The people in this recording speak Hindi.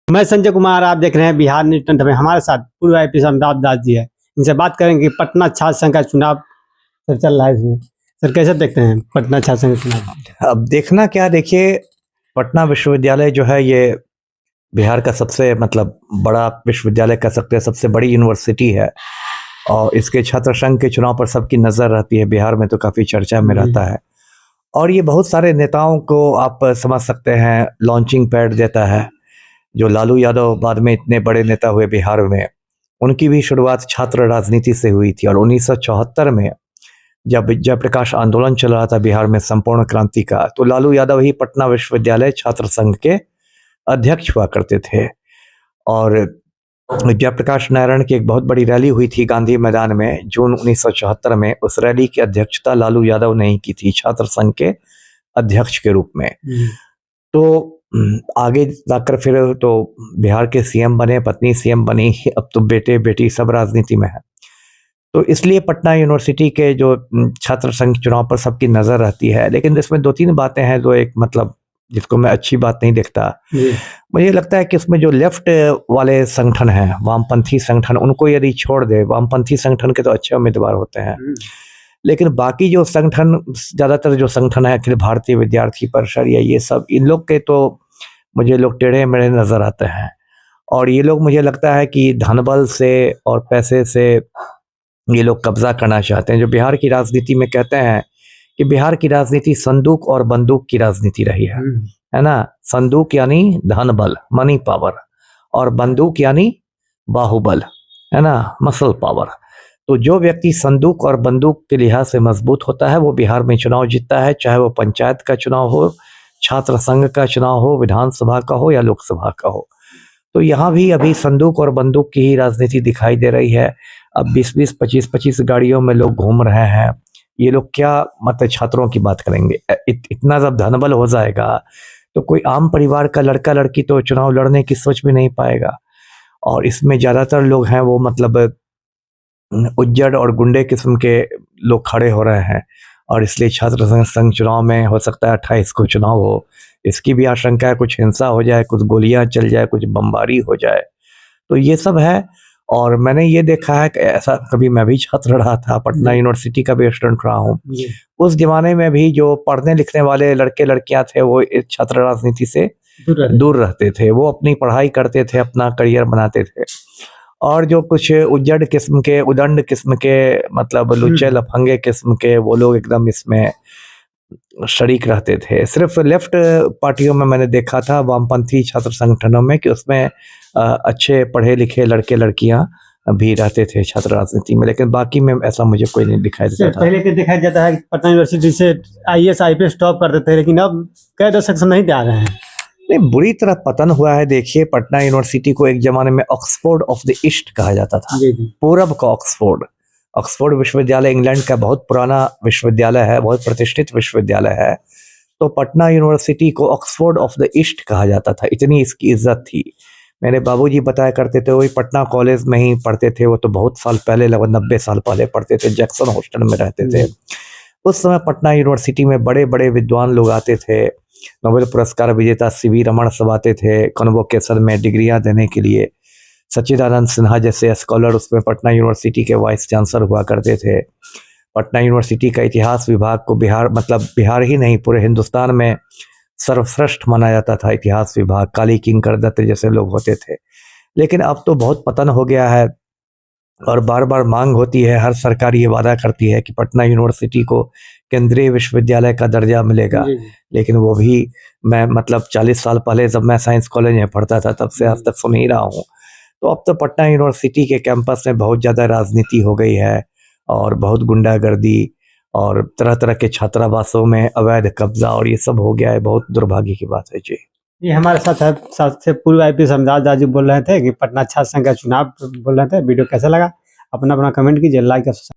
मैं संजय कुमार, आप देख रहे हैं बिहार न्यूज 20 में। हमारे साथ पूर्व आईपीएस अमिताभ दास जी है। इनसे बात करेंगे कि पटना छात्र संघ का चुनाव सर चल रहा है इसमें। सर कैसे देखते हैं पटना छात्र संघ का चुनाव? अब देखना क्या, देखिए पटना विश्वविद्यालय जो है ये बिहार का सबसे बड़ा विश्वविद्यालय कह सकते हैं, सबसे बड़ी यूनिवर्सिटी है और इसके छात्र संघ के चुनाव पर सबकी नज़र रहती है। बिहार में तो काफ़ी चर्चा में रहता है और ये बहुत सारे नेताओं को आप समझ सकते हैं लॉन्चिंग पैड देता है। जो लालू यादव बाद में इतने बड़े नेता हुए बिहार में, उनकी भी शुरुआत छात्र राजनीति से हुई थी और 1974 में जब जयप्रकाश आंदोलन चल रहा था बिहार में संपूर्ण क्रांति का, तो लालू यादव ही पटना विश्वविद्यालय छात्र संघ के अध्यक्ष हुआ करते थे। और जयप्रकाश नारायण की एक बहुत बड़ी रैली हुई थी गांधी मैदान में जून 1974 में। उस रैली की अध्यक्षता लालू यादव ने ही की थी छात्र संघ के अध्यक्ष के रूप में। तो आगे जाकर फिर तो बिहार के सीएम बने, पत्नी सीएम बनी, अब तो बेटे बेटी सब राजनीति में है। तो इसलिए पटना यूनिवर्सिटी के जो छात्र संघ चुनाव पर सबकी नज़र रहती है। लेकिन इसमें दो तीन बातें हैं जो एक जिसको मैं अच्छी बात नहीं देखता। मुझे लगता है कि इसमें जो लेफ्ट वाले संगठन हैं, वामपंथी संगठन, उनको यदि छोड़ दे, वामपंथी संगठन के तो अच्छे उम्मीदवार होते हैं, लेकिन बाकी जो संगठन, ज़्यादातर जो संगठन है अखिल भारतीय विद्यार्थी परिषद या ये सब, इन लोग के तो मुझे लोग टेढ़े मेढ़े नज़र आते हैं। और ये लोग मुझे लगता है कि धनबल से और पैसे से ये लोग कब्जा करना चाहते हैं। जो बिहार की राजनीति में कहते हैं कि बिहार की राजनीति संदूक और बंदूक की राजनीति रही है ना। संदूक यानी धन बल, मनी पावर, और बंदूक यानी बाहुबल, है ना, मसल पावर। तो जो व्यक्ति संदूक और बंदूक के लिहाज से मजबूत होता है वो बिहार में चुनाव जीतता है, चाहे वो पंचायत का चुनाव हो, छात्र संघ का चुनाव हो, विधानसभा का हो या लोकसभा का हो। तो यहाँ भी अभी संदूक और बंदूक की ही राजनीति दिखाई दे रही है। अब 20-20, 25-25 गाड़ियों में लोग घूम रहे हैं। ये लोग क्या छात्रों की बात करेंगे? इतना जब धनबल हो जाएगा तो कोई आम परिवार का लड़का लड़की तो चुनाव लड़ने की सोच भी नहीं पाएगा। और इसमें ज़्यादातर लोग हैं वो उज्जड़ और गुंडे किस्म के लोग खड़े हो रहे हैं और इसलिए छात्र संघ चुनाव में हो सकता है 28 को चुनाव हो, इसकी भी आशंका है। कुछ हिंसा हो जाए, कुछ गोलियां चल जाए, कुछ बमबारी हो जाए, तो ये सब है। और मैंने ये देखा है कि ऐसा, कभी मैं भी छात्र रहा था, पटना यूनिवर्सिटी का भी स्टूडेंट रहा हूँ। उस जमाने में भी जो पढ़ने लिखने वाले लड़के लड़कियां थे वो छात्र राजनीति से दूर रहते थे। वो अपनी पढ़ाई करते थे, अपना करियर बनाते थे। और जो कुछ उज्जड़ किस्म के, उदंड किस्म के, लुच्चे लफंगे किस्म के, वो लोग एकदम इसमें शरीक रहते थे। सिर्फ लेफ्ट पार्टियों में मैंने देखा था, वामपंथी छात्र संगठनों में, कि उसमें अच्छे पढ़े लिखे लड़के लड़कियां भी रहते थे छात्र राजनीति में, लेकिन बाकी में ऐसा मुझे कोई नहीं दिखाई देता था। पहले तो दिखाई देता है कि पटना यूनिवर्सिटी से आईएएस आईपीएस टॉप करते थे, लेकिन अब कई दशक से नहीं आ रहे हैं। नहीं, बुरी तरह पतन हुआ है। देखिए, पटना यूनिवर्सिटी को एक जमाने में ऑक्सफोर्ड ऑफ द ईस्ट कहा जाता था, पूरब का ऑक्सफोर्ड। ऑक्सफोर्ड विश्वविद्यालय इंग्लैंड का बहुत पुराना विश्वविद्यालय है, बहुत प्रतिष्ठित विश्वविद्यालय है। तो पटना यूनिवर्सिटी को ऑक्सफोर्ड ऑफ द ईस्ट कहा जाता था, इतनी इसकी इज्जत थी। मेरे बाबूजी बताया करते थे, वही पटना कॉलेज में ही पढ़ते थे। वो तो बहुत साल पहले, लगभग 90 साल पहले पढ़ते थे, जैक्सन हॉस्टल में रहते थे। उस समय पटना यूनिवर्सिटी में बड़े बड़े विद्वान लोग आते थे। नोबेल पुरस्कार विजेता सीवी रमन सब आते थे कन्वोकेशन में डिग्रियां देने के लिए। सच्चिदानंद सिन्हा जैसे स्कॉलर उसमें पटना यूनिवर्सिटी के वाइस चांसलर हुआ करते थे। पटना यूनिवर्सिटी का इतिहास विभाग को बिहार ही नहीं, पूरे हिंदुस्तान में सर्वश्रेष्ठ माना जाता था इतिहास विभाग। काली किंकर दत्त जैसे लोग होते थे। लेकिन अब तो बहुत पतन हो गया है और बार बार मांग होती है, हर सरकार ये वादा करती है कि पटना यूनिवर्सिटी को केंद्रीय विश्वविद्यालय का दर्जा मिलेगा। लेकिन वो भी मैं 40 साल पहले जब मैं साइंस कॉलेज में पढ़ता था तब से आज तक सुन ही रहा हूँ। तो अब तो पटना यूनिवर्सिटी के कैंपस में बहुत ज़्यादा राजनीति हो गई है और बहुत गुंडागर्दी और तरह तरह के छात्रावासों में अवैध कब्जा और ये सब हो गया है। बहुत दुर्भाग्य की बात है जी। ये हमारे साथ से पूर्व आईपीएस अमिताभ दास जी बोल रहे थे कि पटना छात्र संघ का चुनाव बोल रहे थे। वीडियो कैसा लगा अपना कमेंट कीजिए, लाइक और